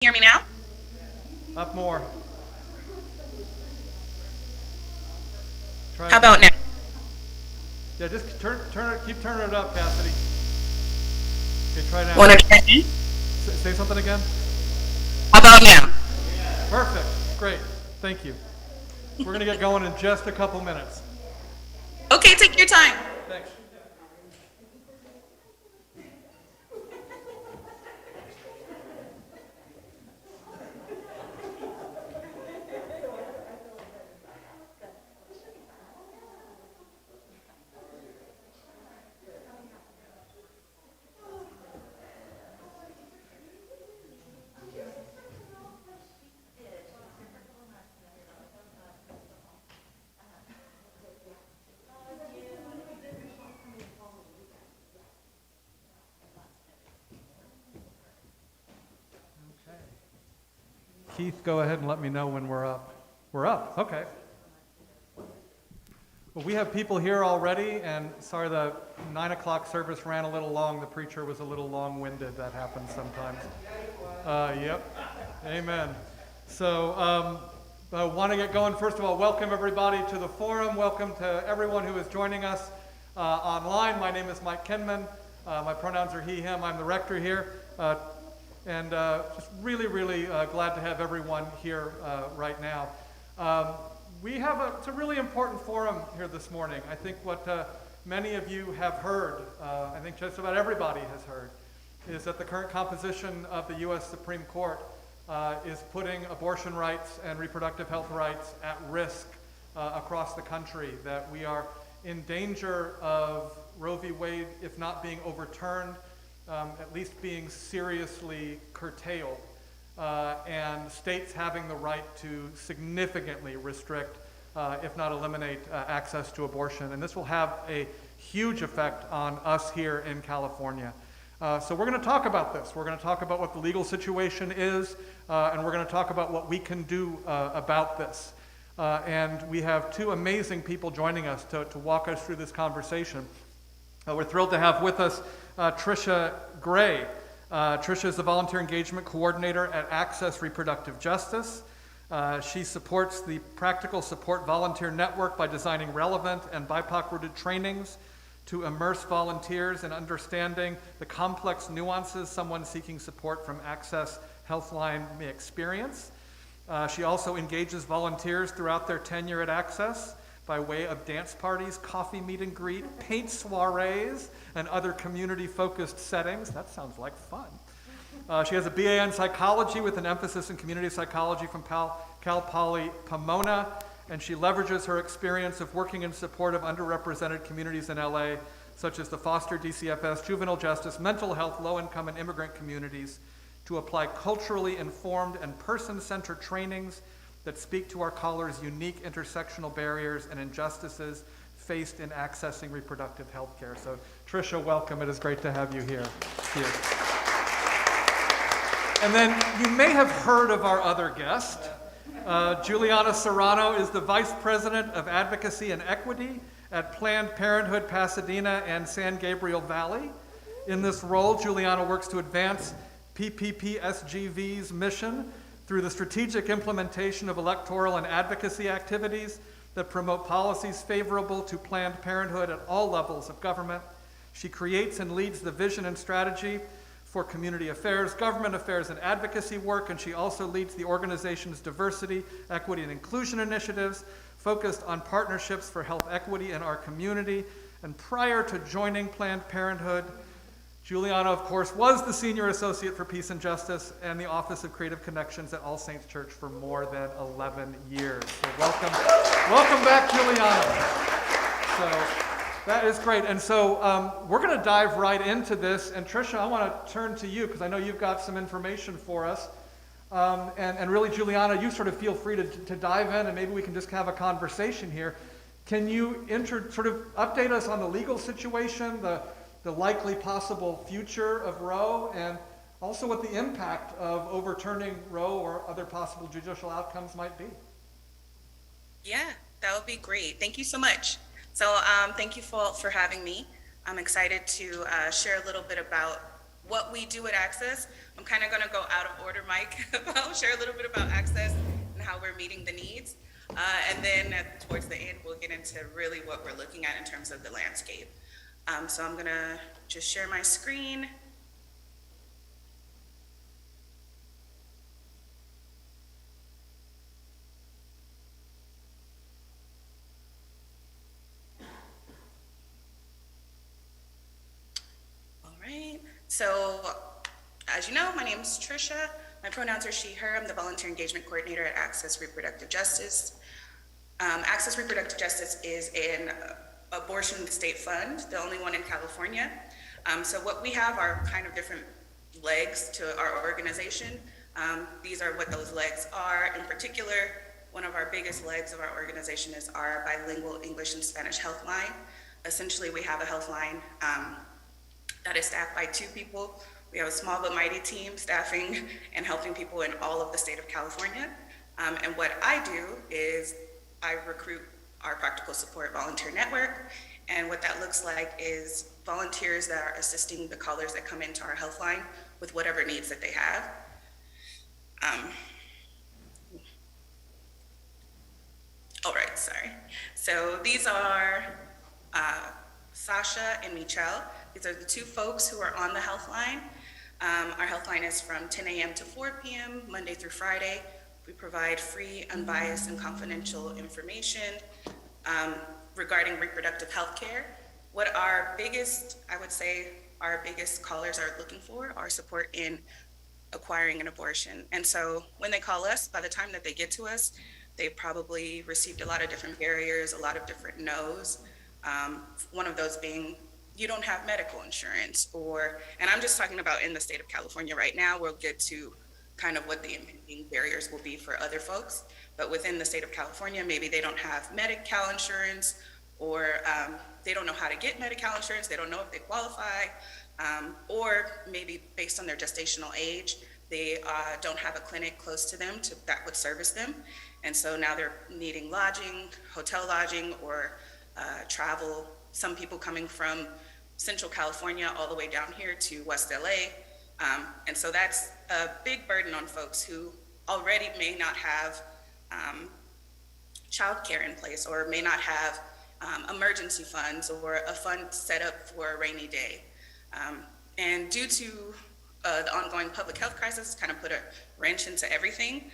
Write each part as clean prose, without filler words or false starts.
Hear me now? Up more. How about now? Yeah, just keep turning it up, Cassidy. Okay, try now. Want to try again? Say something again. How about now? Perfect. Great. Thank you. We're going to get going in just a couple minutes. Okay, take your time. Thanks. Keith, go ahead and let me know when we're up. We're up, okay. Well, we have people here already, and sorry the 9 o'clock service ran a little long. The preacher was a little long-winded. That happens sometimes. Yep, amen. So I want to get going. First of all, welcome everybody to the forum. Welcome to everyone who is joining us online. My name is Mike Kinman. My pronouns are he, him. I'm the rector here. And just really glad to have everyone here right now. It's a really important forum here this morning. I think what many of you have heard, I think just about everybody has heard, is that the current composition of the U.S. Supreme Court is putting abortion rights and reproductive health rights at risk across the country, that we are in danger of Roe v. Wade, if not being overturned, at least being seriously curtailed, and states having the right to significantly restrict, if not eliminate, access to abortion. And this will have a huge effect on us here in California. So we're going to talk about this. We're going to talk about what the legal situation is, and we're going to talk about what we can do about this. And we have two amazing people joining us to walk us through this conversation. We're thrilled to have with us Tricia Gray. Tricia is the Volunteer Engagement Coordinator at Access Reproductive Justice. She supports the Practical Support Volunteer Network by designing relevant and BIPOC-rooted trainings to immerse volunteers in understanding the complex nuances someone seeking support from Access Healthline may experience. She also engages volunteers throughout their tenure at Access by way of dance parties, coffee meet and greet, paint soirees, and other community-focused settings. That sounds like fun. She has a BA in psychology with an emphasis in community psychology from Cal Poly Pomona, and she leverages her experience of working in support of underrepresented communities in LA, such as the foster DCFS, juvenile justice, mental health, low-income, and immigrant communities, to apply culturally informed and person-centered trainings that speak to our callers' unique intersectional barriers and injustices faced in accessing reproductive health care. So, Trisha, welcome. It is great to have you here. And then you may have heard of our other guest. Juliana Serrano is the Vice President of Advocacy and Equity at Planned Parenthood Pasadena and San Gabriel Valley. In this role, Juliana works to advance PPPSGV's mission through the strategic implementation of electoral and advocacy activities that promote policies favorable to Planned Parenthood at all levels of government. She creates and leads the vision and strategy for community affairs, government affairs, and advocacy work, and she also leads the organization's diversity, equity, and inclusion initiatives focused on partnerships for health equity in our community. And prior to joining Planned Parenthood, Juliana, of course, was the Senior Associate for Peace and Justice and the Office of Creative Connections at All Saints Church for more than 11 years. So welcome back, Juliana. So that is great. And so we're going to dive right into this. And Trisha, I want to turn to you because I know you've got some information for us. And really, Juliana, you sort of feel free to dive in, and maybe we can just have a conversation here. Can you sort of update us on the legal situation, the likely possible future of Roe, and also what the impact of overturning Roe or other possible judicial outcomes might be? Yeah, that would be great. Thank you so much. So thank you for having me. I'm excited to share a little bit about what we do at Access. I'm kind of going to go out of order, Mike. I'll share a little bit about Access and how we're meeting the needs. And then towards the end, we'll get into really what we're looking at in terms of the landscape. So I'm going to just share my screen. All right. So as you know, my name is Trisha. My pronouns are she, her. I'm the volunteer engagement coordinator at Access Reproductive Justice. Access Reproductive Justice is an abortion state fund, the only one in California. So what we have are kind of different legs to our organization. These are what those legs are. In particular, one of our biggest legs of our organization is our bilingual English and Spanish health line. Essentially, we have a health line that is staffed by 2 people. We have a small but mighty team staffing and helping people in all of the state of California. And what I do is I recruit our practical support volunteer network. And what that looks like is volunteers that are assisting the callers that come into our health line with whatever needs that they have. All right, sorry. So these are Sasha and Michal. These are the 2 folks who are on the health line. Our health line is from 10 a.m. to 4 p.m., Monday through Friday. We provide free, unbiased, and confidential information regarding reproductive health care. What our biggest, I would say, our biggest callers are looking for are support in acquiring an abortion. And so when they call us, by the time that they get to us, they've probably received a lot of different barriers, a lot of different no's. One of those being, you don't have medical insurance, and I'm just talking about in the state of California right now. We'll get to kind of what the impending barriers will be for other folks, but within the state of California, maybe they don't have Medi-Cal insurance, or they don't know how to get Medi-Cal insurance, they don't know if they qualify, or maybe based on their gestational age, they don't have a clinic close to them that would service them, and so now they're needing lodging, hotel lodging, or travel. Some people coming from Central California all the way down here to West LA. And so that's a big burden on folks who already may not have childcare in place, or may not have emergency funds or a fund set up for a rainy day. And due to the ongoing public health crisis, it's kind of put a wrench into everything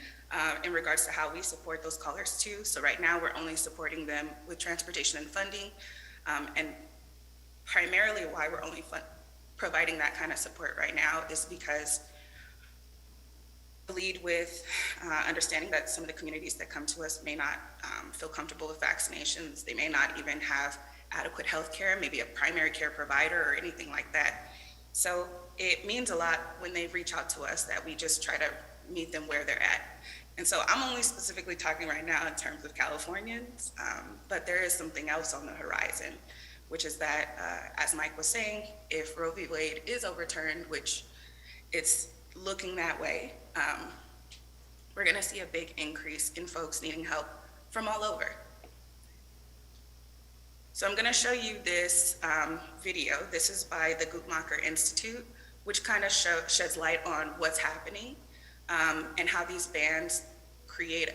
in regards to how we support those callers too. So right now we're only supporting them with transportation and funding. And primarily why we're only providing that kind of support right now is because we lead with understanding that some of the communities that come to us may not feel comfortable with vaccinations. They may not even have adequate health care, maybe a primary care provider or anything like that. So it means a lot when they reach out to us that we just try to meet them where they're at. And so I'm only specifically talking right now in terms of Californians, but there is something else on the horizon, which is that, as Mike was saying, if Roe v. Wade is overturned, which it's looking that way, we're gonna see a big increase in folks needing help from all over. So I'm gonna show you this video. This is by the Guttmacher Institute, which kind of sheds light on what's happening and how these bans create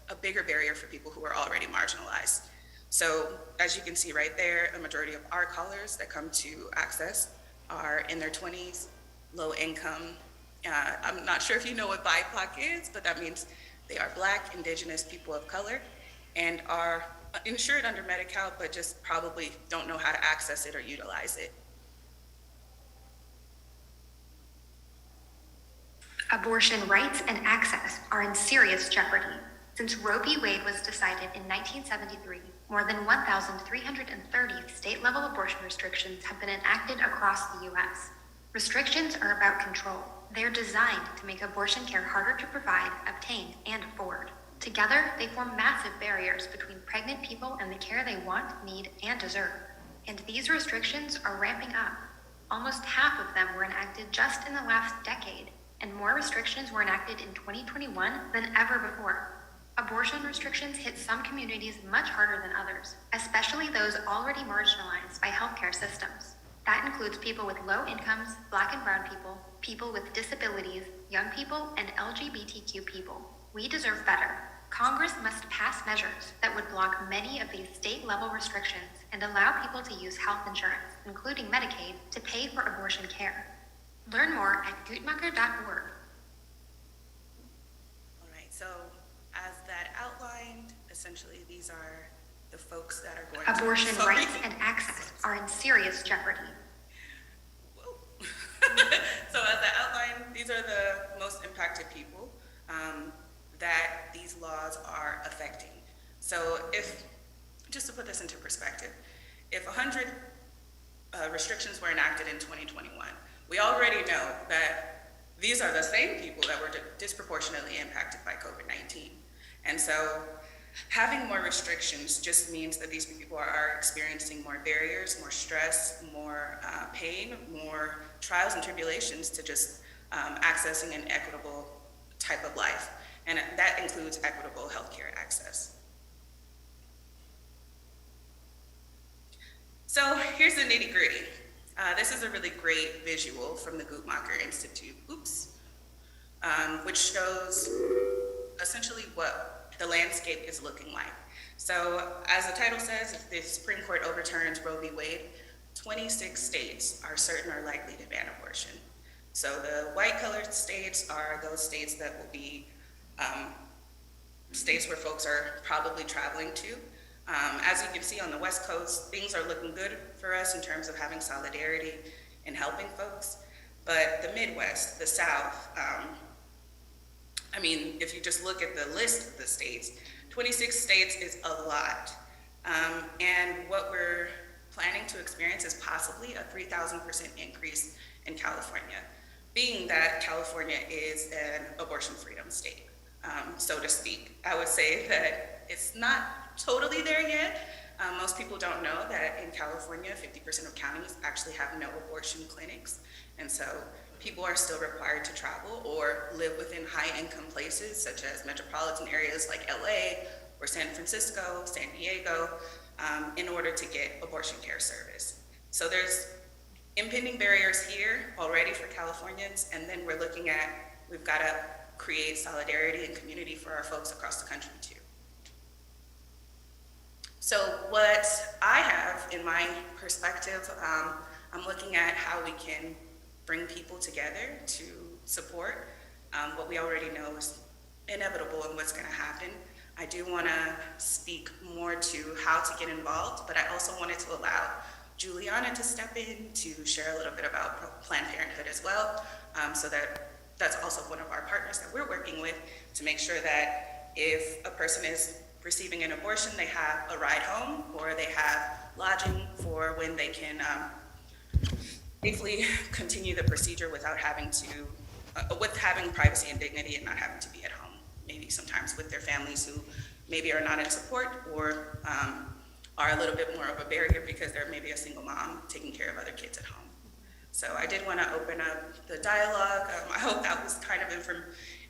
a bigger barrier for people who are already marginalized. So as you can see right there, a majority of our callers that come to Access are in their 20s, low income. I'm not sure if you know what BIPOC is, but that means they are Black, Indigenous, people of color, and are insured under Medi-Cal, but just probably don't know how to access it or utilize it. Abortion rights and access are in serious jeopardy. Since Roe v. Wade was decided in 1973, more than 1,330 state-level abortion restrictions have been enacted across the U.S. Restrictions are about control. They're designed to make abortion care harder to provide, obtain, and afford. Together, they form massive barriers between pregnant people and the care they want, need, and deserve. And these restrictions are ramping up. Almost half of them were enacted just in the last decade, and more restrictions were enacted in 2021 than ever before. Abortion restrictions hit some communities much harder than others, especially those already marginalized by healthcare systems. That includes people with low incomes, Black and brown people, people with disabilities, young people, and LGBTQ people. We deserve better. Congress must pass measures that would block many of these state-level restrictions and allow people to use health insurance, including Medicaid, to pay for abortion care. Learn more at guttmacher.org. All right, so as that outlined, essentially these are the folks that are going Abortion to... rights and access are in serious jeopardy. Whoa. So as I outlined, these are the most impacted people that these laws are affecting. So if, just to put this into perspective, if 100 restrictions were enacted in 2021, we already know that these are the same people that were disproportionately impacted by COVID-19. And so having more restrictions just means that these people are experiencing more barriers, more stress, more pain, more trials and tribulations to just accessing an equitable type of life. And that includes equitable healthcare access. So here's the nitty gritty. This is a really great visual from the Guttmacher Institute, which shows essentially what the landscape is looking like. So as the title says, if the Supreme Court overturns Roe v. Wade, 26 states are certain or likely to ban abortion. So the white colored states are those states that will be states where folks are probably traveling to. As you can see on the West Coast, things are looking good for us in terms of having solidarity and helping folks. But the Midwest, the South, I mean, if you just look at the list of the states, 26 states is a lot. And what we're planning to experience is possibly a 3,000% increase in California, being that California is an abortion freedom state, so to speak. I would say that it's not totally there yet. Most people don't know that in California, 50% of counties actually have no abortion clinics. And so people are still required to travel or live within high-income places, such as metropolitan areas like LA or San Francisco, San Diego, in order to get abortion care service. So there's impending barriers here already for Californians, and then we're looking at, we've got to create solidarity and community for our folks across the country too. So what I have in my perspective, I'm looking at how we can bring people together to support what we already know is inevitable and what's going to happen. I do want to speak more to how to get involved, but I also wanted to allow Juliana to step in to share a little bit about Planned Parenthood as well, so that's also one of our partners that we're working with to make sure that if a person is receiving an abortion, they have a ride home or they have lodging for when they can safely continue the procedure without having to, with having privacy and dignity and not having to be at home. Maybe sometimes with their families who maybe are not in support or are a little bit more of a barrier because they're maybe a single mom taking care of other kids at home. So I did want to open up the dialogue. I hope that was kind of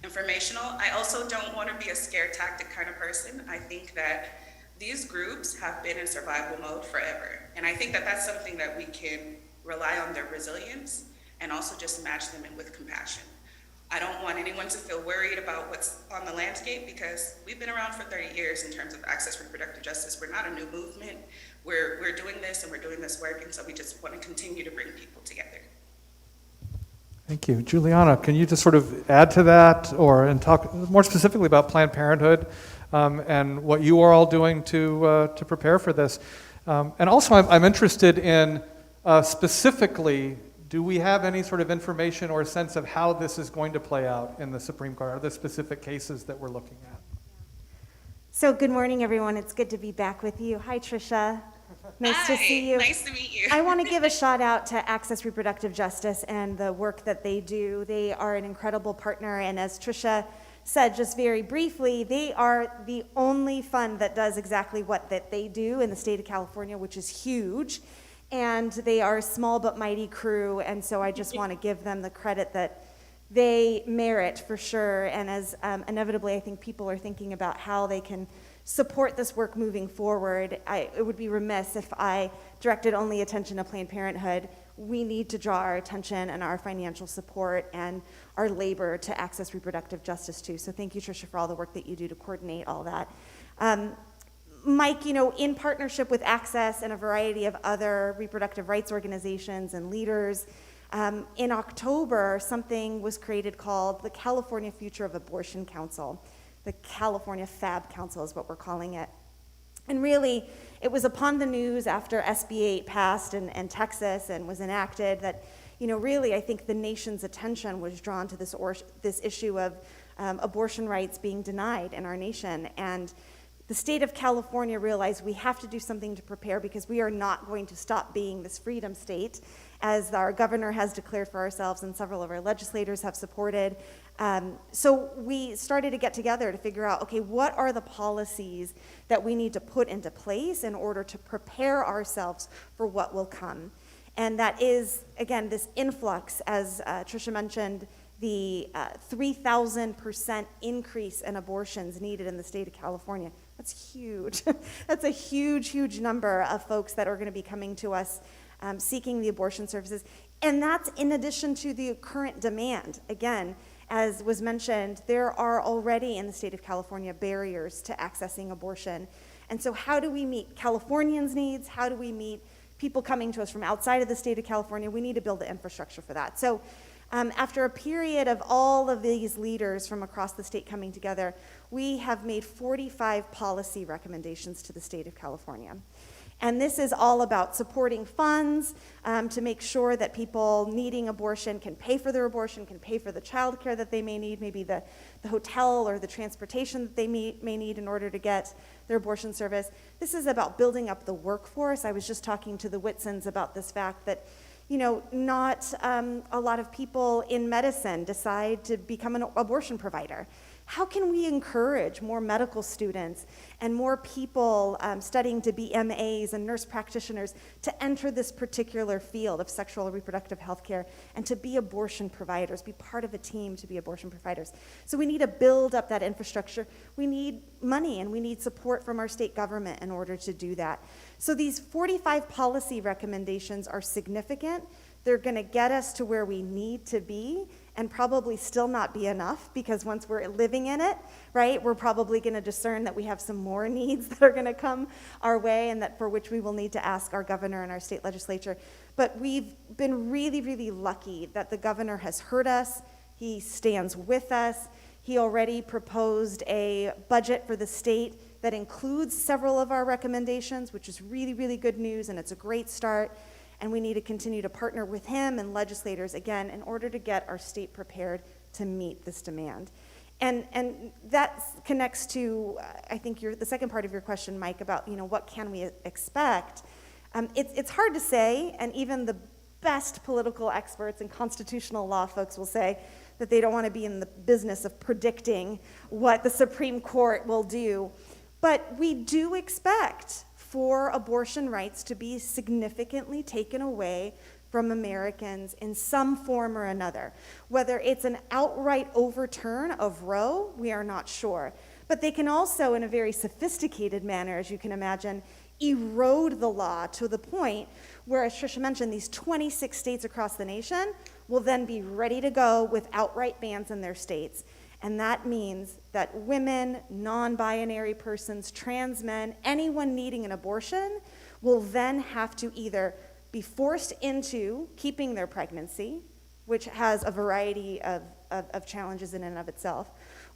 informational. I also don't want to be a scare tactic kind of person. I think that these groups have been in survival mode forever. And I think that that's something that we can rely on their resilience and also just match them in with compassion. I don't want anyone to feel worried about what's on the landscape because we've been around for 30 years in terms of access to reproductive justice. We're not a new movement. We're doing this and we're doing this work, and so we just want to continue to bring people together. Thank you. Juliana, can you just sort of add to that and talk more specifically about Planned Parenthood and what you are all doing to prepare for this? And also I'm interested in specifically, do we have any sort of information or sense of how this is going to play out in the Supreme Court? Are there specific cases that we're looking at? So good morning, everyone. It's good to be back with you. Hi, Trisha. Nice to see you. Nice to meet you. I want to give a shout out to Access Reproductive Justice and the work that they do. They are an incredible partner, and as Trisha said just very briefly, they are the only fund that does exactly what that they do in the state of California, which is huge. And they are a small but mighty crew, and so I just want to give them the credit that they merit for sure. And as inevitably I think people are thinking about how they can support this work moving forward, it would be remiss if I directed only attention to Planned Parenthood. we need to draw our attention and our financial support and our labor to access reproductive justice too. So thank you, Tricia, for all the work that you do to coordinate all that. Mike, in partnership with Access and a variety of other reproductive rights organizations and leaders, in October, something was created called the California Future of Abortion Council. The California Fab Council is what we're calling it. And really, it was upon the news after SB 8 passed and Texas and was enacted that, really I think the nation's attention was drawn to this issue of abortion rights being denied in our nation. And the state of California realized we have to do something to prepare because we are not going to stop being this freedom state, as our governor has declared for ourselves and several of our legislators have supported. So we started to get together to figure out, okay, what are the policies that we need to put into place in order to prepare ourselves for what will come? And that is, again, this influx, as Tricia mentioned, the 3,000% increase in abortions needed in the state of California. That's huge. That's a huge, huge number of folks that are going to be coming to us seeking the abortion services. And that's in addition to the current demand. Again, as was mentioned, there are already in the state of California barriers to accessing abortion. And so how do we meet Californians' needs? How do we meet people coming to us from outside of the state of California? We need to build the infrastructure for that. So after a period of all of these leaders from across the state coming together, we have made 45 policy recommendations to the state of California. And this is all about supporting funds to make sure that people needing abortion can pay for their abortion, can pay for the child care that they may need, maybe the hotel or the transportation that they may need in order to get their abortion service. This is about building up the workforce. I was just talking to the Whitsons about this fact that not a lot of people in medicine decide to become an abortion provider. How can we encourage more medical students and more people studying to be MAs and nurse practitioners to enter this particular field of sexual and reproductive health care and to be abortion providers, be part of a team to be abortion providers? So we need to build up that infrastructure. We need money and we need support from our state government in order to do that. So these 45 policy recommendations are significant. They're going to get us to where we need to be and probably still not be enough, because once we're living in it, right, we're probably going to discern that we have some more needs that are going to come our way and that for which we will need to ask our governor and our state legislature. But we've been really, really lucky that the governor has heard us. He stands with us. He already proposed a budget for the state that includes several of our recommendations, which is really, really good news, and it's a great start. And we need to continue to partner with him and legislators, again, in order to get our state prepared to meet this demand. And that connects to, I think, the second part of your question, Mike, about, what can we expect? It's hard to say, and even the best political experts and constitutional law folks will say that they don't want to be in the business of predicting what the Supreme Court will do. But we do expect for abortion rights to be significantly taken away from Americans in some form or another. Whether it's an outright overturn of Roe, we are not sure. But they can also, in a very sophisticated manner, as you can imagine, erode the law to the point where, as Trisha mentioned, these 26 states across the nation will then be ready to go with outright bans in their states. And that means that women, non-binary persons, trans men, anyone needing an abortion will then have to either be forced into keeping their pregnancy, which has a variety of challenges in and of itself,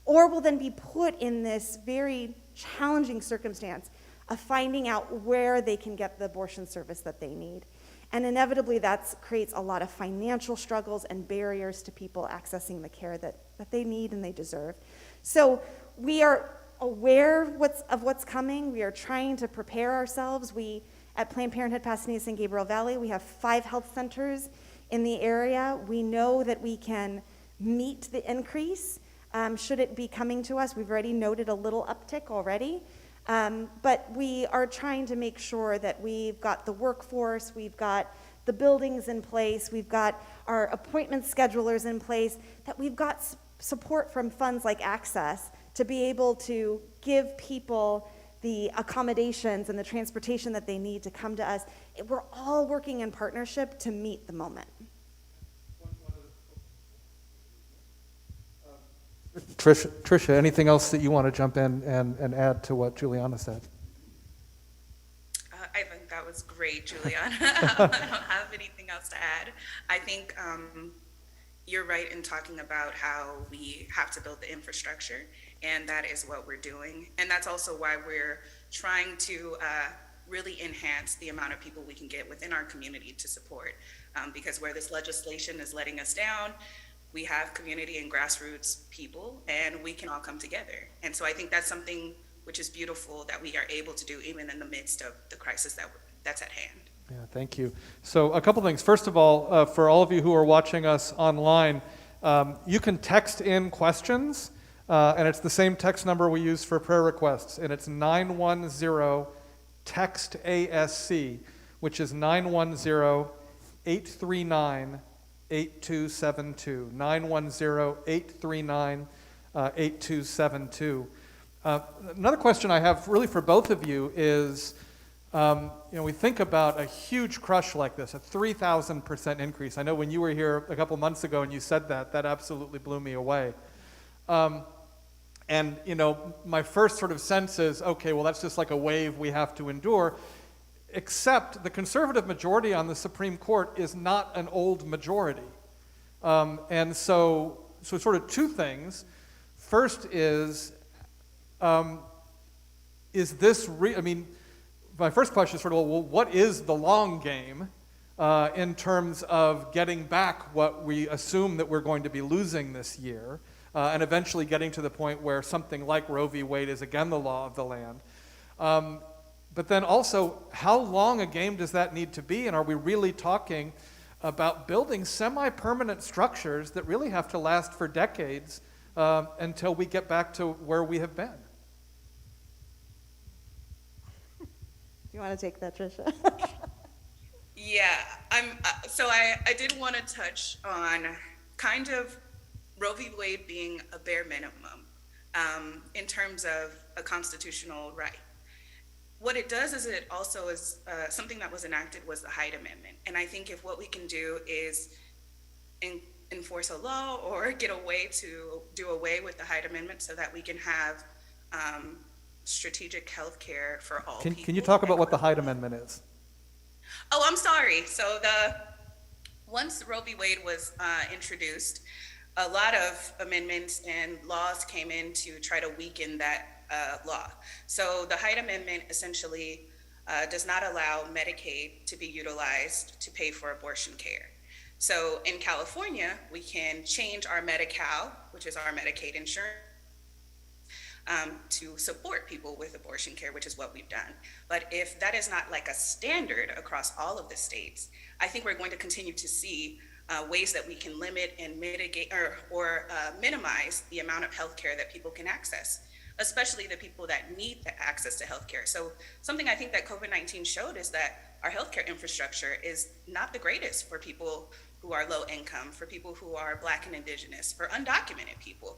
or will then be put in this very challenging circumstance of finding out where they can get the abortion service that they need. And inevitably, that creates a lot of financial struggles and barriers to people accessing the care that they need and they deserve. So we are aware of what's coming. We are trying to prepare ourselves. We, at Planned Parenthood Pasadena San Gabriel Valley, we have 5 health centers in the area. We know that we can meet the increase should it be coming to us. We've already noted a little uptick already. But we are trying to make sure that we've got the workforce, we've got the buildings in place, we've got our appointment schedulers in place, that we've got support from funds like Access to be able to give people the accommodations and the transportation that they need to come to us. We're all working in partnership to meet the moment. Tricia, anything else that you want to jump in and add to what Juliana said? I think that was great, Juliana. I don't have anything else to add. I think you're right in talking about how we have to build the infrastructure, and that is what we're doing. And that's also why we're trying to really enhance the amount of people we can get within our community to support. Because where this legislation is letting us down, we have community and grassroots people, and we can all come together. And so I think that's something which is beautiful that we are able to do even in the midst of the crisis that's at hand. Yeah, thank you. So a couple things. First of all, for all of you who are watching us online, you can text in questions, and it's the same text number we use for prayer requests, and it's 910-TEXT-ASC, which is 910-839-8272, 910-839-8272. Another question I have really for both of you is, we think about a huge crush like this, a 3,000% increase. I know when you were here a couple months ago and you said that absolutely blew me away. And my first sort of sense is, okay, well, that's just like a wave we have to endure, except the conservative majority on the Supreme Court is not an old majority. And so sort of two things. First is this my first question is sort of, well, what is the long game in terms of getting back what we assume that we're going to be losing this year, and eventually getting to the point where something like Roe v. Wade is again the law of the land. But then also, how long a game does that need to be, and are we really talking about building semi-permanent structures that really have to last for decades until we get back to where we have been? You want to take that, Trisha? Yeah, I did want to touch on kind of Roe v. Wade being a bare minimum in terms of a constitutional right. What it does is it also is something that was enacted was the Hyde Amendment. And I think if what we can do is enforce a law or get a way to do away with the Hyde Amendment so that we can have strategic health care for all people. Can you talk about what the Hyde Amendment is? Oh, I'm sorry. So once Roe v. Wade was introduced, a lot of amendments and laws came in to try to weaken that law. So the Hyde Amendment essentially does not allow Medicaid to be utilized to pay for abortion care. So in California, we can change our Medi-Cal, which is our Medicaid insurance, to support people with abortion care, which is what we've done. But if that is not like a standard across all of the states, I think we're going to continue to see ways that we can limit and mitigate or minimize the amount of healthcare that people can access, especially the people that need the access to healthcare. So something I think that COVID-19 showed is that our healthcare infrastructure is not the greatest for people who are low income, for people who are Black and Indigenous, for undocumented people.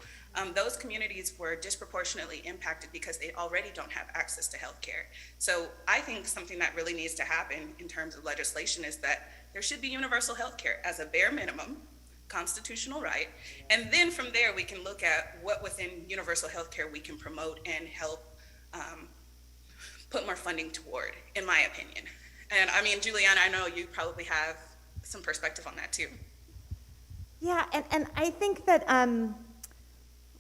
Those communities were disproportionately impacted because they already don't have access to healthcare. So I think something that really needs to happen in terms of legislation is that there should be universal healthcare as a bare minimum constitutional right. And then from there, we can look at what within universal healthcare we can promote and help put more funding toward, in my opinion. And I mean, Juliana, I know you probably have some perspective on that too. Yeah, and I think that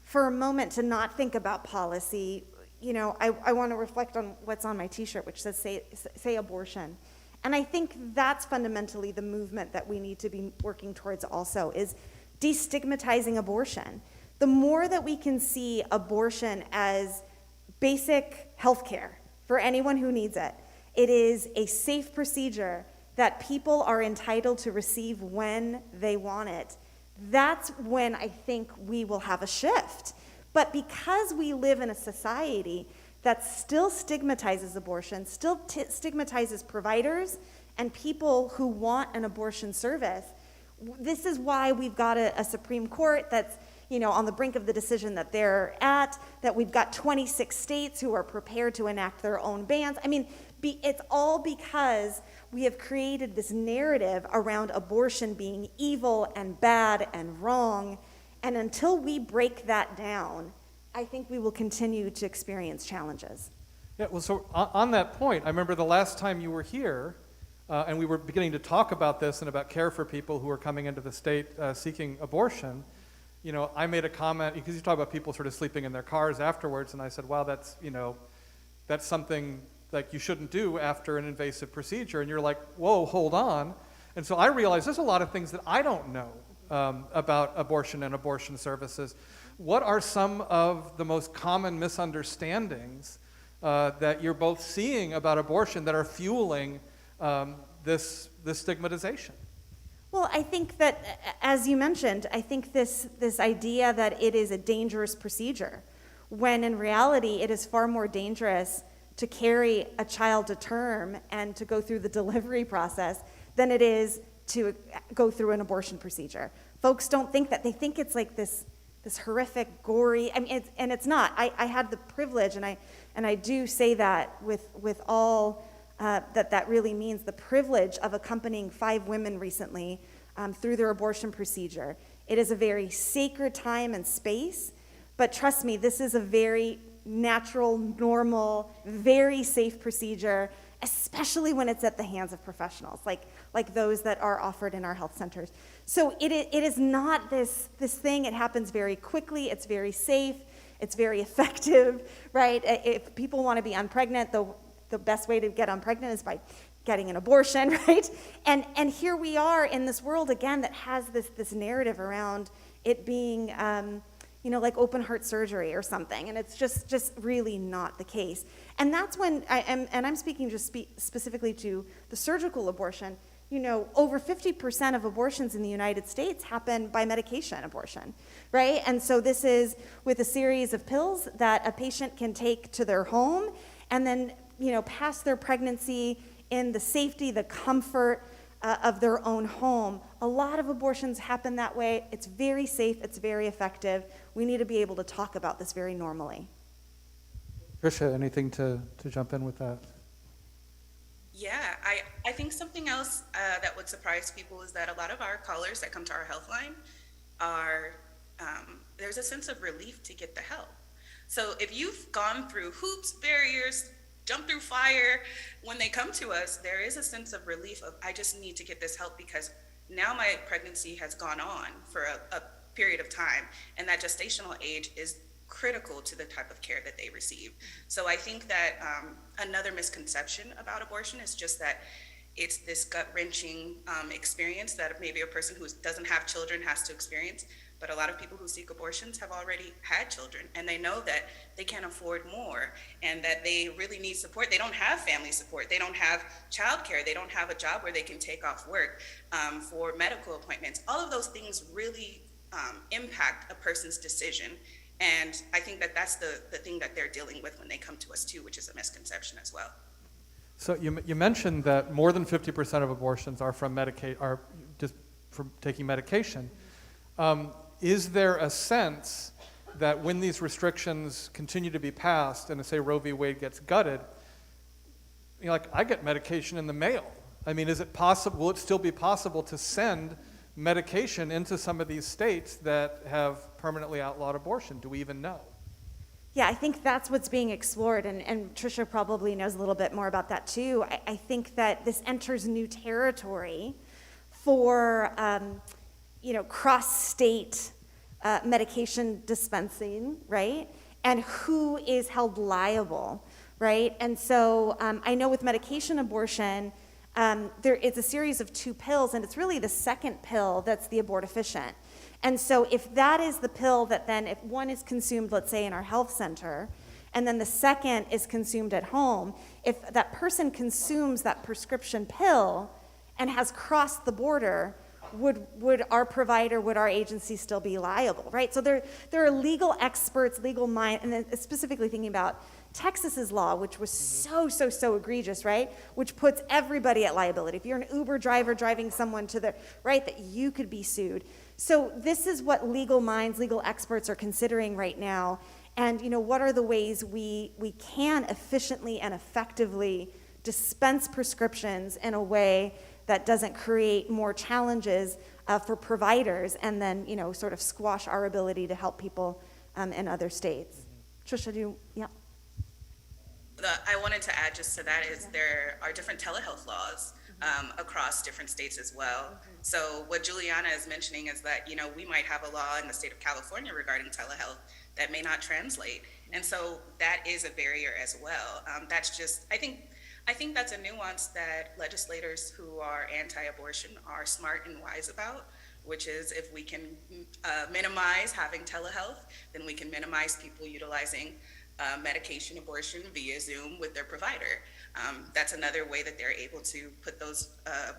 for a moment to not think about policy, I want to reflect on what's on my t-shirt, which says say abortion. And I think that's fundamentally the movement that we need to be working towards also, is destigmatizing abortion. The more that we can see abortion as basic health care for anyone who needs it, it is a safe procedure that people are entitled to receive when they want it. That's when I think we will have a shift. But because we live in a society that still stigmatizes abortion, still stigmatizes providers and people who want an abortion service, this is why we've got a Supreme Court that's on the brink of the decision that they're at, that we've got 26 states who are prepared to enact their own bans. I mean, it's all because we have created this narrative around abortion being evil and bad and wrong. And until we break that down, I think we will continue to experience challenges. Yeah, well, so on that point, I remember the last time you were here, and we were beginning to talk about this and about care for people who are coming into the state seeking abortion. I made a comment, because you talk about people sort of sleeping in their cars afterwards, and I said, wow, that's something like you shouldn't do after an invasive procedure. And you're like, whoa, hold on. And so I realized there's a lot of things that I don't know about abortion and abortion services. What are some of the most common misunderstandings that you're both seeing about abortion that are fueling this stigmatization? Well, I think that, as you mentioned, I think this idea that it is a dangerous procedure, when in reality it is far more dangerous to carry a child to term and to go through the delivery process than it is to go through an abortion procedure. Folks don't think that. They think it's like this horrific, gory, and it's not. I had the privilege, and I do say that with all that really means, the privilege of accompanying 5 women recently through their abortion procedure. It is a very sacred time and space, but trust me, this is a very natural, normal, very safe procedure, especially when it's at the hands of professionals, like those that are offered in our health centers. So it is not this thing. It happens very quickly. It's very safe. It's very effective, right? If people want to be unpregnant, the best way to get unpregnant is by getting an abortion, right? And here we are in this world again that has this narrative around it being like open heart surgery or something, and it's just really not the case. And that's when I'm speaking specifically to the surgical abortion. Over 50% of abortions in the United States happen by medication abortion, right? And so this is with a series of pills that a patient can take to their home and then, pass their pregnancy in the safety, the comfort of their own home. A lot of abortions happen that way. It's very safe. It's very effective. We need to be able to talk about this very normally. Trisha, anything to jump in with that? Yeah, I think something else that would surprise people is that a lot of our callers that come to our health line are, there's a sense of relief to get the help. So if you've gone through hoops, barriers, jumped through fire, when they come to us, there is a sense of relief of, I just need to get this help because now my pregnancy has gone on for a period of time, and that gestational age is critical to the type of care that they receive. So I think that another misconception about abortion is just that it's this gut-wrenching experience that maybe a person who doesn't have children has to experience. But a lot of people who seek abortions have already had children, and they know that they can't afford more and that they really need support. They don't have family support. They don't have childcare. They don't have a job where they can take off work for medical appointments. All of those things really impact a person's decision. And I think that that's the thing that they're dealing with when they come to us too, which is a misconception as well. So you mentioned that more than 50% of abortions are are just from taking medication. Is there a sense that when these restrictions continue to be passed and say Roe v. Wade gets gutted, I get medication in the mail. I mean, is it possible? Will it still be possible to send medication into some of these states that have permanently outlawed abortion? Do we even know? Yeah, I think that's what's being explored, and Trisha probably knows a little bit more about that too. I think that this enters new territory for cross-state medication dispensing, right? And who is held liable, right? And so I know with medication abortion, it's a series of 2 pills, and it's really the second pill that's the abortifacient. And so if that is the pill that then, if one is consumed, let's say in our health center, and then the second is consumed at home, if that person consumes that prescription pill and has crossed the border, would our provider, would our agency still be liable, right? So there are legal experts, legal mind, and then specifically thinking about Texas's law, which was so egregious, right? Which puts everybody at liability. If you're an Uber driver driving someone to the, right, that you could be sued. So this is what legal minds, legal experts are considering right now. And, what are the ways we can efficiently and effectively dispense prescriptions in a way that doesn't create more challenges for providers and then, sort of squash our ability to help people in other states. Trisha, yeah. I wanted to add just to that is there are different telehealth laws across different states as well. So what Juliana is mentioning is that, we might have a law in the state of California regarding telehealth that may not translate. And so that is a barrier as well. That's just, I think that's a nuance that legislators who are anti-abortion are smart and wise about, which is if we can minimize having telehealth, then we can minimize people utilizing medication abortion via Zoom with their provider. That's another way that they're able to put those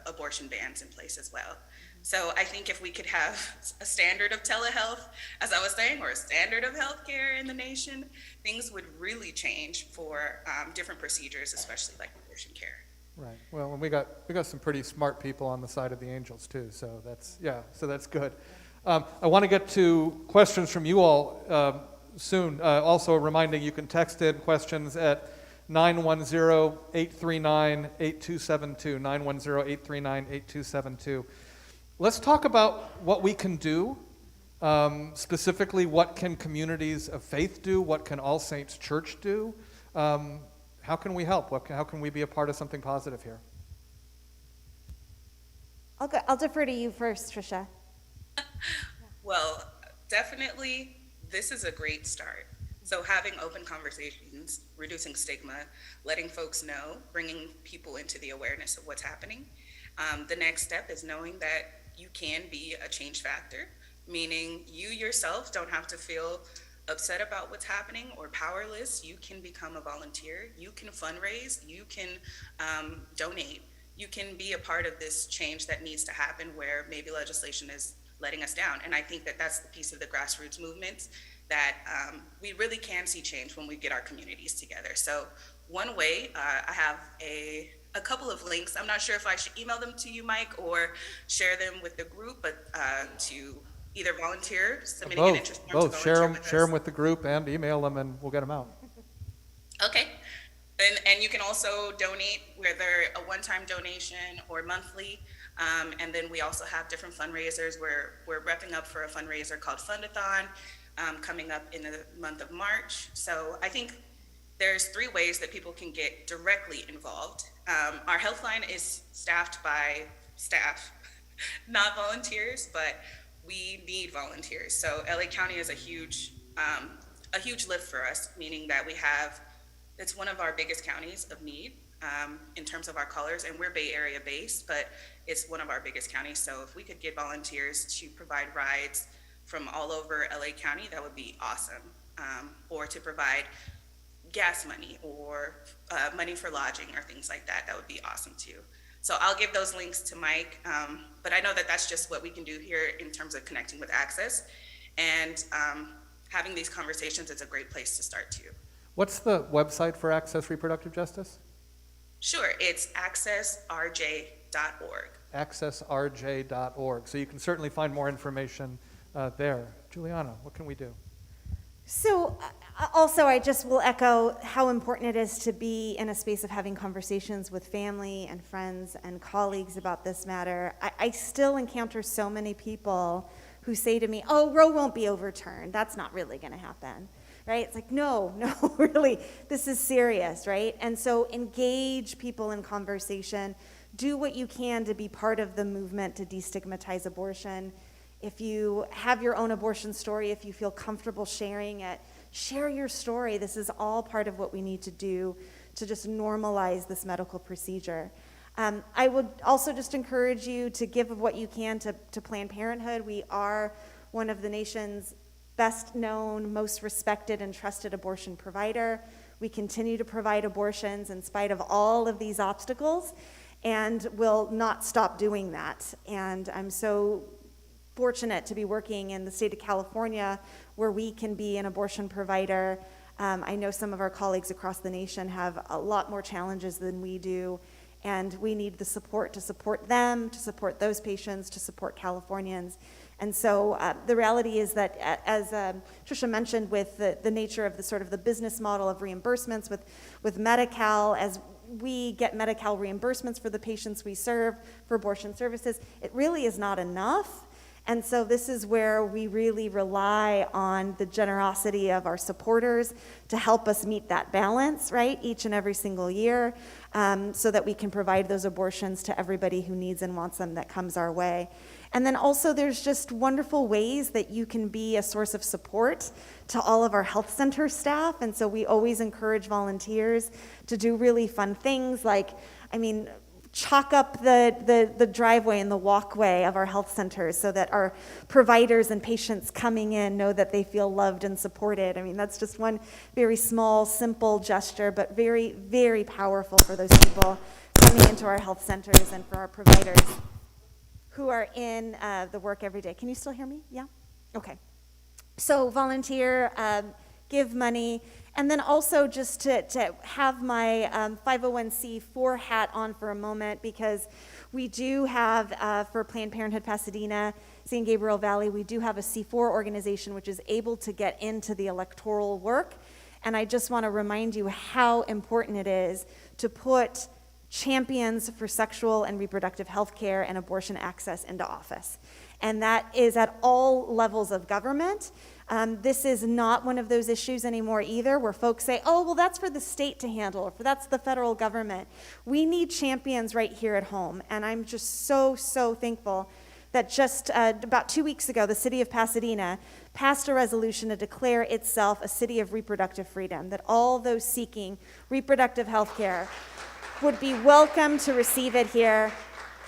abortion bans in place as well. So I think if we could have a standard of telehealth, as I was saying, or a standard of healthcare in the nation, things would really change for different procedures, especially like abortion care. Right. Well, and we got some pretty smart people on the side of the angels too. So that's good. I want to get to questions from you all soon. Also reminding you can text in questions at 910-839-8272, 910-839-8272. Let's talk about what we can do, specifically what can communities of faith do, what can All Saints Church do, how can we help, how can we be a part of something positive here? I'll defer to you first, Trisha. Well, definitely, this is a great start. So having open conversations, reducing stigma, letting folks know, bringing people into the awareness of what's happening. The next step is knowing that you can be a change factor, meaning you yourself don't have to feel upset about what's happening or powerless. You can become a volunteer, you can fundraise, you can donate, you can be a part of this change that needs to happen where maybe legislation is letting us down. And I think that that's the piece of the grassroots movements that we really can see change when we get our communities together. So one way, I have a couple of links. I'm not sure if I should email them to you, Mike, or share them with the group, but to either volunteer, submitting an interest form to both. volunteer Share them with the group and email them and we'll get them out. Okay. And you can also donate, whether a one-time donation or monthly. And then we also have different fundraisers. We're repping up for a fundraiser called Fundathon coming up in the month of March. So I think there's 3 ways that people can get directly involved. Our healthline is staffed by staff, not volunteers, but we need volunteers. So LA County is a huge lift for us, meaning that it's one of our biggest counties of need in terms of our colors, and we're Bay Area based, but it's one of our biggest counties. So if we could get volunteers to provide rides from all over LA County, that would be awesome. Or to provide gas money or money for lodging or things like that, that would be awesome too. So I'll give those links to Mike, but I know that that's just what we can do here in terms of connecting with Access, and having these conversations is a great place to start too. What's the website for Access Reproductive Justice? Sure, it's accessrj.org. accessrj.org. So you can certainly find more information there. Juliana, what can we do? So also, I just will echo how important it is to be in a space of having conversations with family and friends and colleagues about this matter. I still encounter so many people who say to me, oh, Roe won't be overturned. That's not really going to happen, right? It's like, no, really, this is serious, right? And so engage people in conversation. Do what you can to be part of the movement to destigmatize abortion. If you have your own abortion story, if you feel comfortable sharing it, share your story. This is all part of what we need to do to just normalize this medical procedure. I would also just encourage you to give of what you can to Planned Parenthood. We are one of the nation's best known, most respected and trusted abortion provider. We continue to provide abortions in spite of all of these obstacles and will not stop doing that. And I'm so fortunate to be working in the state of California where we can be an abortion provider. I know some of our colleagues across the nation have a lot more challenges than we do, and we need the support to support them, to support those patients, to support Californians. And so the reality is that, as Trisha mentioned, with the nature of the sort of the business model of reimbursements with Medi-Cal, as we get Medi-Cal reimbursements for the patients we serve for abortion services, it really is not enough. And so this is where we really rely on the generosity of our supporters to help us meet that balance, right, each and every single year, so that we can provide those abortions to everybody who needs and wants them that comes our way. And then also there's just wonderful ways that you can be a source of support to all of our health center staff. And so we always encourage volunteers to do really fun things like, chalk up the driveway and the walkway of our health centers so that our providers and patients coming in know that they feel loved and supported. That's just one very small, simple gesture, but very, very powerful for those people coming into our health centers and for our providers who are in the work every day. Can you still hear me? Yeah? Okay. So volunteer, give money, and then also just to have my 501c4 hat on for a moment, because we do have, for Planned Parenthood Pasadena, San Gabriel Valley, we do have a C4 organization which is able to get into the electoral work. And I just want to remind you how important it is to put champions for sexual and reproductive health care and abortion access into office. And that is at all levels of government. This is not one of those issues anymore either, where folks say, oh, well, that's for the state to handle, or that's the federal government. We need champions right here at home. And I'm just so, so thankful that just about 2 weeks ago, the city of Pasadena passed a resolution to declare itself a city of reproductive freedom, that all those seeking reproductive health care would be welcome to receive it here.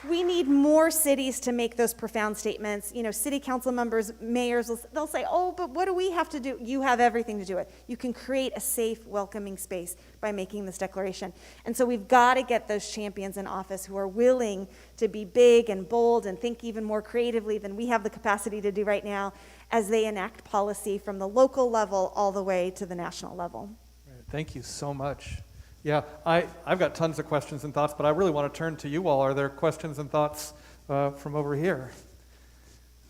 We need more cities to make those profound statements. City council members, mayors, they'll say, oh, but what do we have to do? You have everything to do it. You can create a safe, welcoming space by making this declaration. And so we've got to get those champions in office who are willing to be big and bold and think even more creatively than we have the capacity to do right now as they enact policy from the local level all the way to the national level. Right. Thank you so much. Yeah, I've got tons of questions and thoughts, but I really want to turn to you all. Are there questions and thoughts from over here?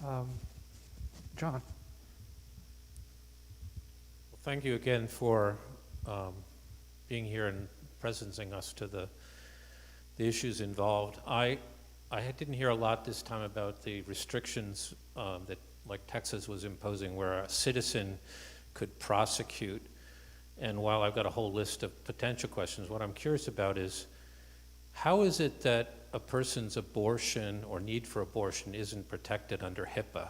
John. Well, thank you again for being here and presenting us to the issues involved. I didn't hear a lot this time about the restrictions that, like Texas was imposing, where a citizen could prosecute. And while I've got a whole list of potential questions, what I'm curious about is, how is it that a person's abortion or need for abortion isn't protected under HIPAA?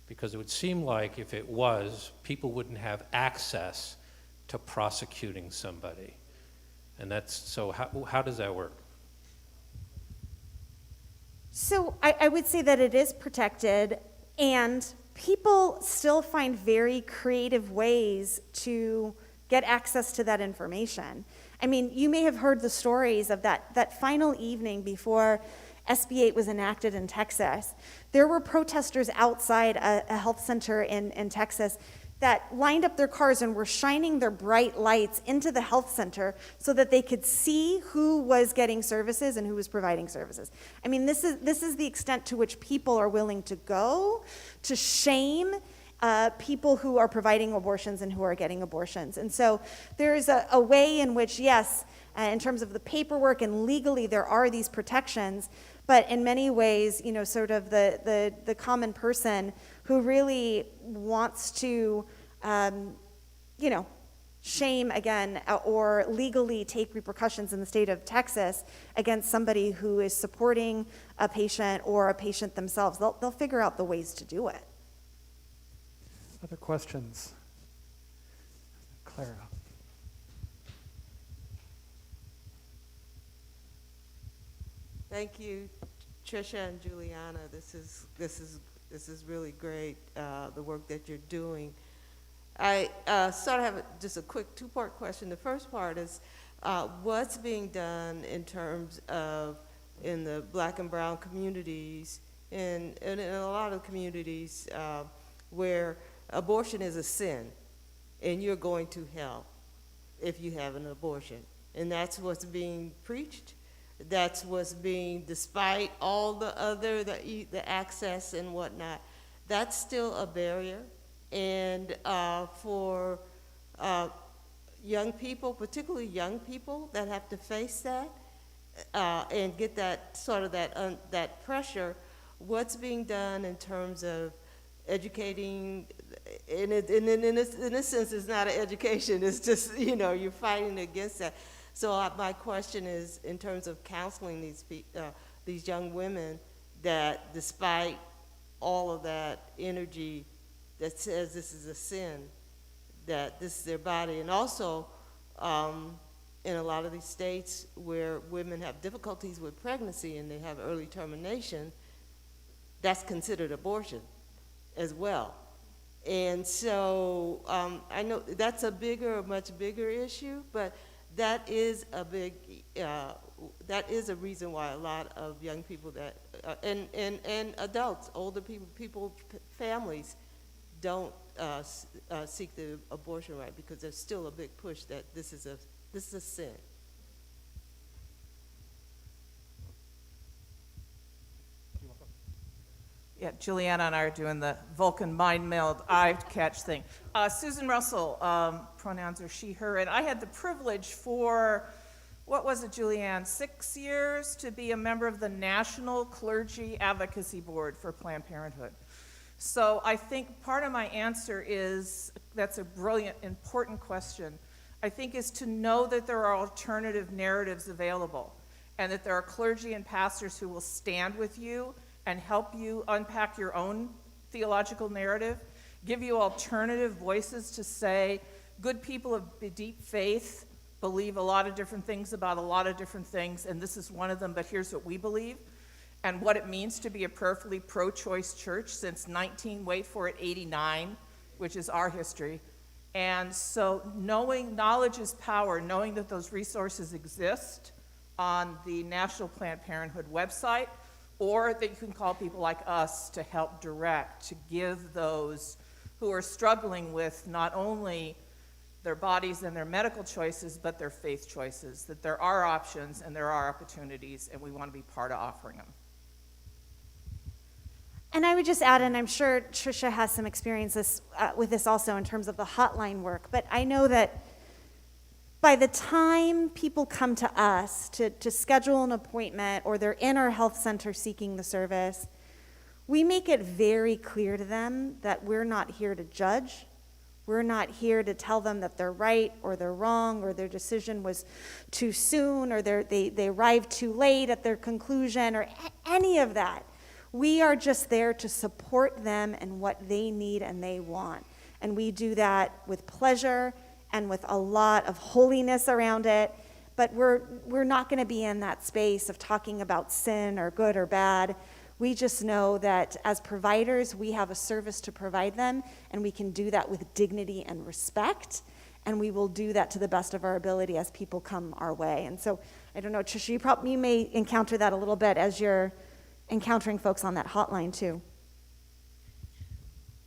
Because it would seem like if it was, people wouldn't have access to prosecuting somebody. And so how does that work? So I would say that it is protected, and people still find very creative ways to get access to that information. You may have heard the stories of that final evening before SB 8 was enacted in Texas. There were protesters outside a health center in Texas that lined up their cars and were shining their bright lights into the health center so that they could see who was getting services and who was providing services. This is the extent to which people are willing to go to shame people who are providing abortions and who are getting abortions. And so there's a way in which, yes, in terms of the paperwork and legally there are these protections, but in many ways, sort of the common person who really wants to, shame again or legally take repercussions in the state of Texas against somebody who is supporting a patient or a patient themselves, they'll figure out the ways to do it. Other questions? Clara. Thank you, Trisha and Juliana. This is really great, the work that you're doing. I sort of have just a quick two-part question. The first part is what's being done in terms of in the Black and brown communities and in a lot of communities where abortion is a sin and you're going to hell if you have an abortion. And that's what's being preached. That's what's being, despite all the other, the access and whatnot, that's still a barrier. And for young people, particularly young people that have to face that and get that sort of that pressure, what's being done in terms of educating, in a sense, it's not an education, it's just, you're fighting against that. So my question is, in terms of counseling these young women, that despite all of that energy that says this is a sin, that this is their body, and also in a lot of these states where women have difficulties with pregnancy and they have early termination, that's considered abortion as well. And so I know that's a much bigger issue, but that is a reason why a lot of young people and adults, older people, families don't seek the abortion right, because there's still a big push that this is a sin. Yeah, Juliana and I are doing the Vulcan mind meld eye catch thing. Susan Russell, pronouns are she, her, and I had the privilege for, what was it, Julianne, 6 years to be a member of the National Clergy Advocacy Board for Planned Parenthood. So I think part of my answer is, that's a brilliant, important question, I think, is to know that there are alternative narratives available, and that there are clergy and pastors who will stand with you and help you unpack your own theological narrative, give you alternative voices to say, good people of deep faith believe a lot of different things about a lot of different things, and this is one of them, but here's what we believe, and what it means to be a prayerfully pro-choice church since 89, which is our history. And so knowledge is power, knowing that those resources exist on the National Planned Parenthood website, or that you can call people like us to help direct, to give those who are struggling with not only their bodies and their medical choices, but their faith choices, that there are options and there are opportunities, and we want to be part of offering them. And I would just add, and I'm sure Trisha has some experience with this also in terms of the hotline work, but I know that by the time people come to us to schedule an appointment, or they're in our health center seeking the service, we make it very clear to them that we're not here to judge. We're not here to tell them that they're right or they're wrong, or their decision was too soon, or they arrived too late at their conclusion, or any of that. We are just there to support them and what they need and they want. And we do that with pleasure and with a lot of holiness around it. But we're not going to be in that space of talking about sin or good or bad. We just know that as providers, we have a service to provide them, and we can do that with dignity and respect. And we will do that to the best of our ability as people come our way. And so, I don't know, Trisha, you may encounter that a little bit as you're encountering folks on that hotline too.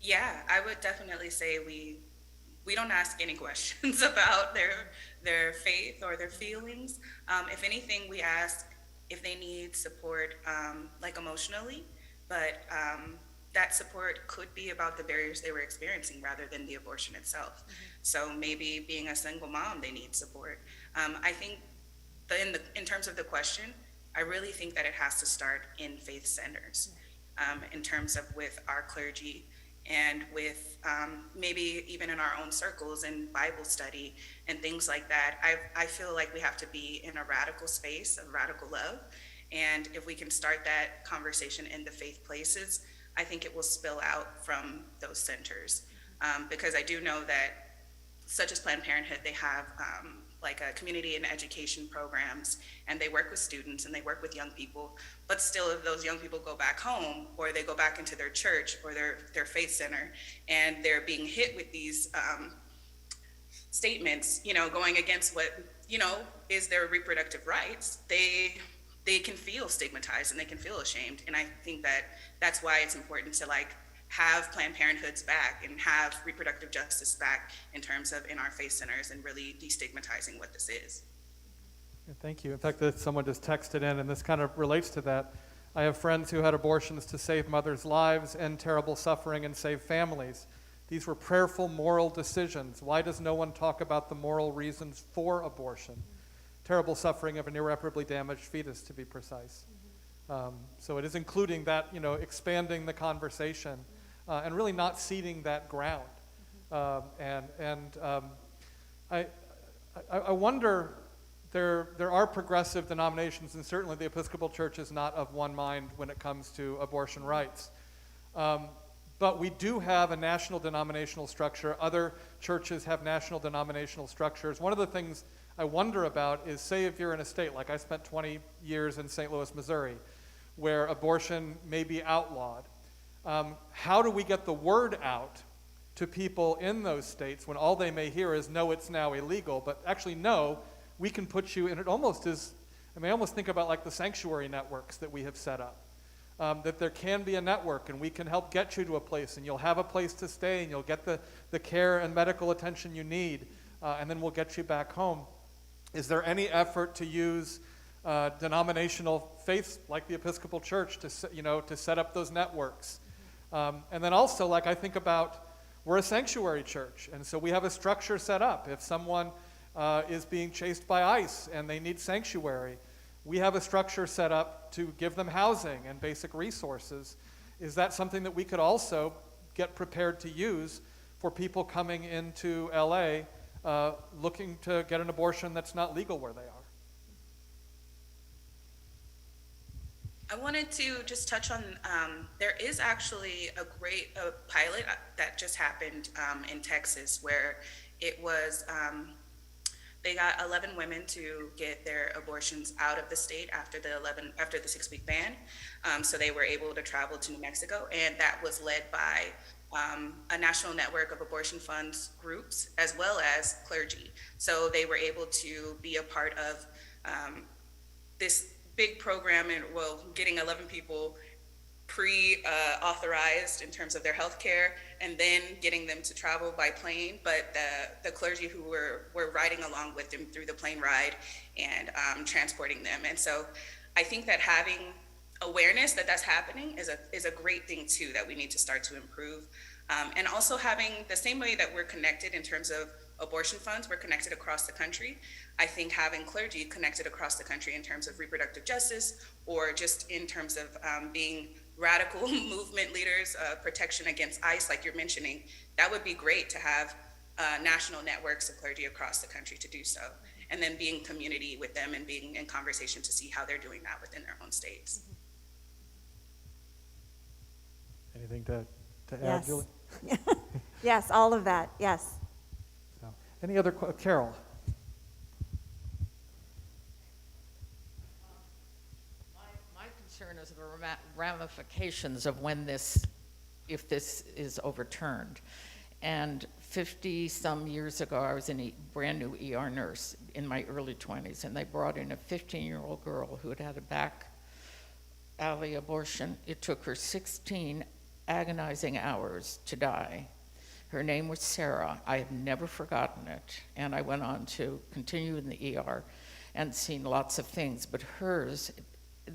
Yeah, I would definitely say we don't ask any questions about their faith or their feelings. If anything, we ask if they need support, like emotionally, but that support could be about the barriers they were experiencing rather than the abortion itself. Mm-hmm. So maybe being a single mom, they need support. I think in terms of the question, I really think that it has to start in faith centers, in terms of with our clergy, and with maybe even in our own circles and Bible study and things like that. I feel like we have to be in a radical space of radical love. And if we can start that conversation in the faith places, I think it will spill out from those centers. Because I do know that, such as Planned Parenthood, they have like a community and education programs, and they work with students and they work with young people. But still, if those young people go back home, or they go back into their church or their faith center, and they're being hit with these statements, going against what, is their reproductive rights, they can feel stigmatized and they can feel ashamed. And I think that that's why it's important to have Planned Parenthoods back and have reproductive justice back in terms of in our faith centers, and really destigmatizing what this is. Thank you. In fact, someone just texted in, and this kind of relates to that. I have friends who had abortions to save mothers' lives, end terrible suffering, and save families. These were prayerful, moral decisions. Why does no one talk about the moral reasons for abortion? Terrible suffering of an irreparably damaged fetus, to be precise. So it is including that, expanding the conversation and really not ceding that ground. I wonder, there are progressive denominations, and certainly the Episcopal Church is not of one mind when it comes to abortion rights. But we do have a national denominational structure. Other churches have national denominational structures. One of the things I wonder about is, say if you're in a state, like I spent 20 years in St. Louis, Missouri, where abortion may be outlawed. How do we get the word out to people in those states when all they may hear is, no, it's now illegal, but actually, no, we can put you in. It almost is, I almost think about like the sanctuary networks that we have set up. That there can be a network and we can help get you to a place, and you'll have a place to stay and you'll get the care and medical attention you need, and then we'll get you back home. Is there any effort to use denominational faiths like the Episcopal Church to set up those networks? And then also, like I think about, we're a sanctuary church, and so we have a structure set up. If someone is being chased by ICE and they need sanctuary, we have a structure set up to give them housing and basic resources. Is that something that we could also get prepared to use for people coming into LA looking to get an abortion that's not legal where they are? I wanted to just touch on, there is actually a great pilot that just happened in Texas, where it was, they got 11 women to get their abortions out of the state after the 6-week ban. So they were able to travel to New Mexico, and that was led by a national network of abortion funds groups as well as clergy. So they were able to be a part of this big program, and getting 11 people pre-authorized in terms of their health care, and then getting them to travel by plane, but the clergy who were riding along with them through the plane ride and transporting them. And so I think that having awareness that that's happening is a great thing too, that we need to start to improve. And also having the same way that we're connected in terms of abortion funds, we're connected across the country. I think having clergy connected across the country in terms of reproductive justice, or just in terms of being radical movement leaders, protection against ICE, like you're mentioning, that would be great to have national networks of clergy across the country to do so. And then being community with them and being in conversation to see how they're doing that within their own states. Anything to add, Yes. Julie? Yes, all of that, yes. So, any other, Carol? My concern is the ramifications of if this is overturned. And 50-some years ago, I was a brand new ER nurse in my early 20s, and they brought in a 15-year-old girl who had had a back alley abortion. It took her 16 agonizing hours to die. Her name was Sarah. I have never forgotten it. And I went on to continue in the ER and seen lots of things. But hers,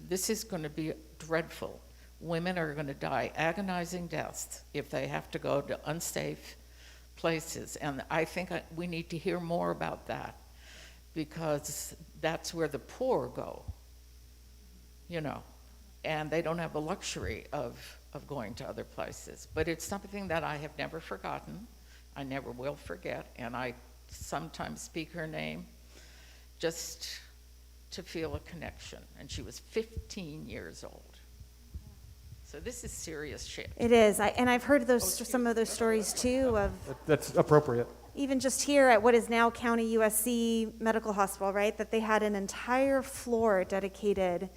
this is going to be dreadful. Women are going to die agonizing deaths if they have to go to unsafe places. And I think we need to hear more about that, because that's where the poor go, and they don't have the luxury of going to other places. But it's something that I have never forgotten. I never will forget, and I sometimes speak her name just to feel a connection. And she was 15 years old. So this is serious shit. It is, and I've heard some of those stories too, of That's appropriate. even just here at what is now County USC Medical Hospital, right? That they had an entire floor dedicated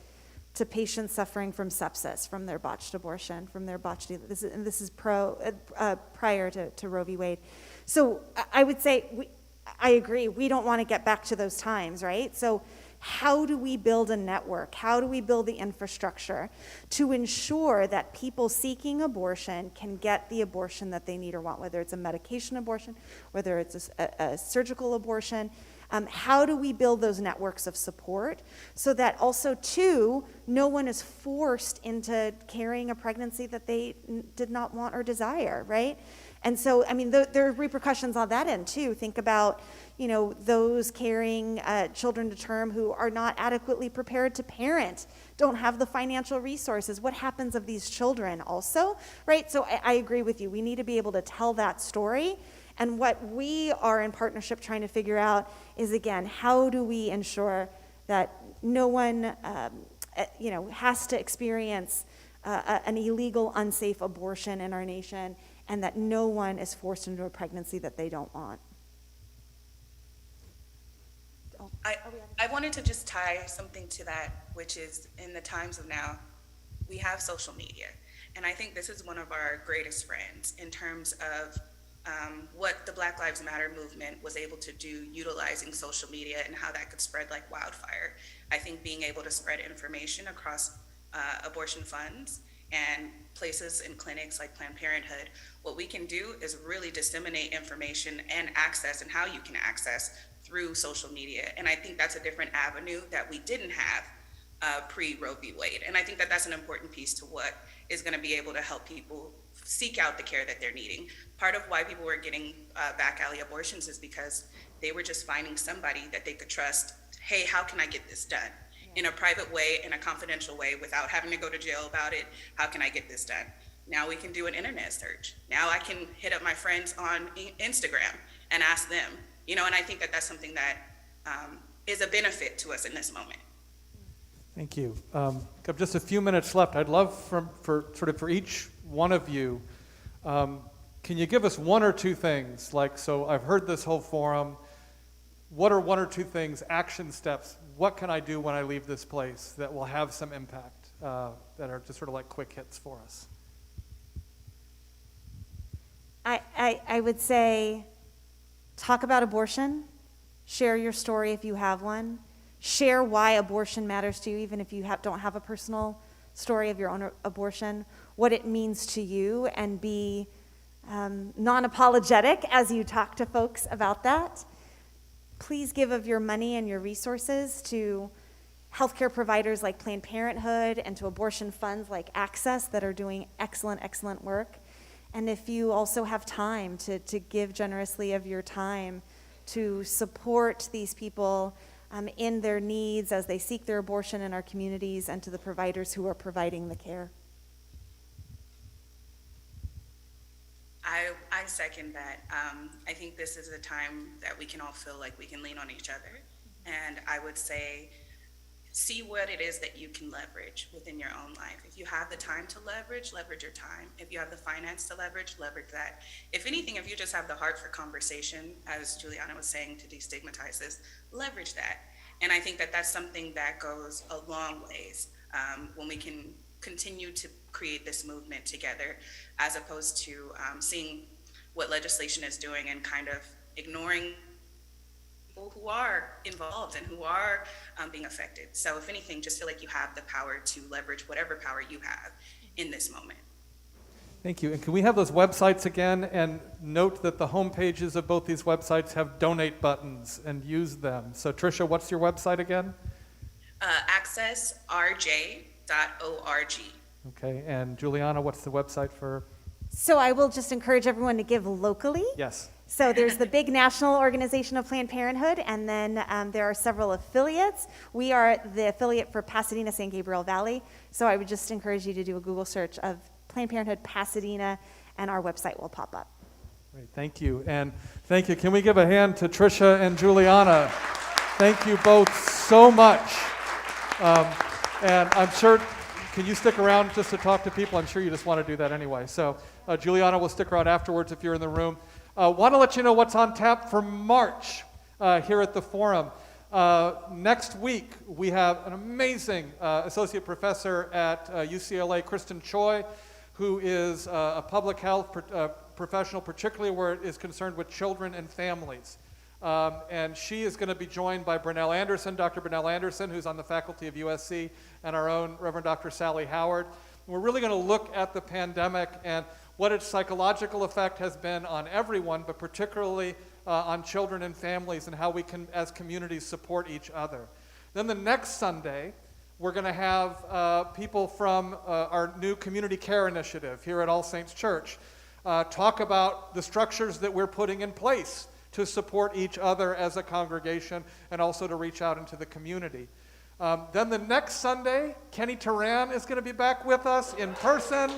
to patients suffering from sepsis, from their botched abortion, from their botched, this is prior to Roe v. Wade. So I would say, I agree, we don't want to get back to those times, right? So how do we build a network? How do we build the infrastructure to ensure that people seeking abortion can get the abortion that they need or want, whether it's a medication abortion, whether it's a surgical abortion? How do we build those networks of support so that also, too, no one is forced into carrying a pregnancy that they did not want or desire, right? And so, I mean, there are repercussions on that end, too. Think about, those carrying children to term who are not adequately prepared to parent, don't have the financial resources. What happens of these children also, right? So I agree with you. We need to be able to tell that story. And what we are in partnership trying to figure out is, again, how do we ensure that no one, has to experience an illegal, unsafe abortion in our nation, and that no one is forced into a pregnancy that they don't want. I wanted to just tie something to that, which is in the times of now, we have social media. And I think this is one of our greatest friends in terms of what the Black Lives Matter movement was able to do utilizing social media and how that could spread like wildfire. I think being able to spread information across abortion funds and places and clinics like Planned Parenthood, what we can do is really disseminate information and access and how you can access through social media. And I think that's a different avenue that we didn't have pre-Roe v. Wade. And I think that that's an important piece to what is going to be able to help people seek out the care that they're needing. Part of why people were getting back alley abortions is because they were just finding somebody that they could trust. Hey, how can I get this done? In a private way, in a confidential way, without having to go to jail about it. How can I get this done? Now we can do an internet search. Now I can hit up my friends on Instagram and ask them, and I think that that's something that is a benefit to us in this moment. Thank you. Got just a few minutes left. I'd love for each one of you, can you give us one or two things? So I've heard this whole forum. What are one or two things, action steps? What can I do when I leave this place that will have some impact, that are just sort of like quick hits for us? I would say, talk about abortion, share your story if you have one, share why abortion matters to you, even if you don't have a personal story of your own abortion, what it means to you, and be non-apologetic as you talk to folks about that. Please give of your money and your resources to healthcare providers like Planned Parenthood and to abortion funds like Access that are doing excellent, excellent work. And if you also have time to give generously of your time to support these people in their needs as they seek their abortion in our communities, and to the providers who are providing the care. I second that. I think this is a time that we can all feel like we can lean on each other. And I would say, see what it is that you can leverage within your own life. If you have the time to leverage your time. If you have the finance to leverage that. If anything, if you just have the heart for conversation, as Juliana was saying, to destigmatize this, leverage that. And I think that that's something that goes a long ways when we can continue to create this movement together, as opposed to seeing what legislation is doing and kind of ignoring people who are involved and who are being affected. So if anything, just feel like you have the power to leverage whatever power you have in this moment. Thank you. And can we have those websites again? And note that the home pages of both these websites have donate buttons, and use them. So Trisha, what's your website again? accessrj.org. Okay, and Juliana, what's the website for? So I will just encourage everyone to give locally. Yes. So there's the big national organization of Planned Parenthood, and then there are several affiliates. We are the affiliate for Pasadena, San Gabriel Valley. So I would just encourage you to do a Google search of Planned Parenthood Pasadena, and our website will pop up. Great, thank you. And thank you. Can we give a hand to Trisha and Juliana? Thank you both so much. And I'm sure, can you stick around just to talk to people? I'm sure you just want to do that anyway. So Juliana will stick around afterwards if you're in the room. Want to let you know what's on tap for March here at the Forum. Next week, we have an amazing associate professor at UCLA, Kristen Choi, who is a public health professional, particularly where it is concerned with children and families. And she is going to be joined by Brunel Anderson, Dr. Brunel Anderson, who's on the faculty of USC, and our own Reverend Dr. Sally Howard. We're really going to look at the pandemic and what its psychological effect has been on everyone, but particularly on children and families and how we can, as communities, support each other. Then the next Sunday, we're going to have people from our new community care initiative here at All Saints Church talk about the structures that we're putting in place to support each other as a congregation and also to reach out into the community. Then the next Sunday, Kenny Turan is going to be back with us in person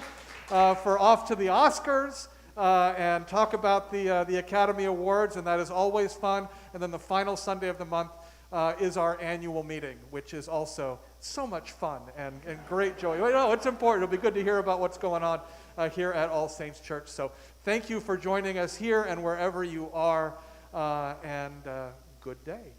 for Off to the Oscars and talk about the Academy Awards, and that is always fun. And then the final Sunday of the month is our annual meeting, which is also so much fun and great joy. No, it's important. It'll be good to hear about what's going on here at All Saints Church. So thank you for joining us here and wherever you are, and good day.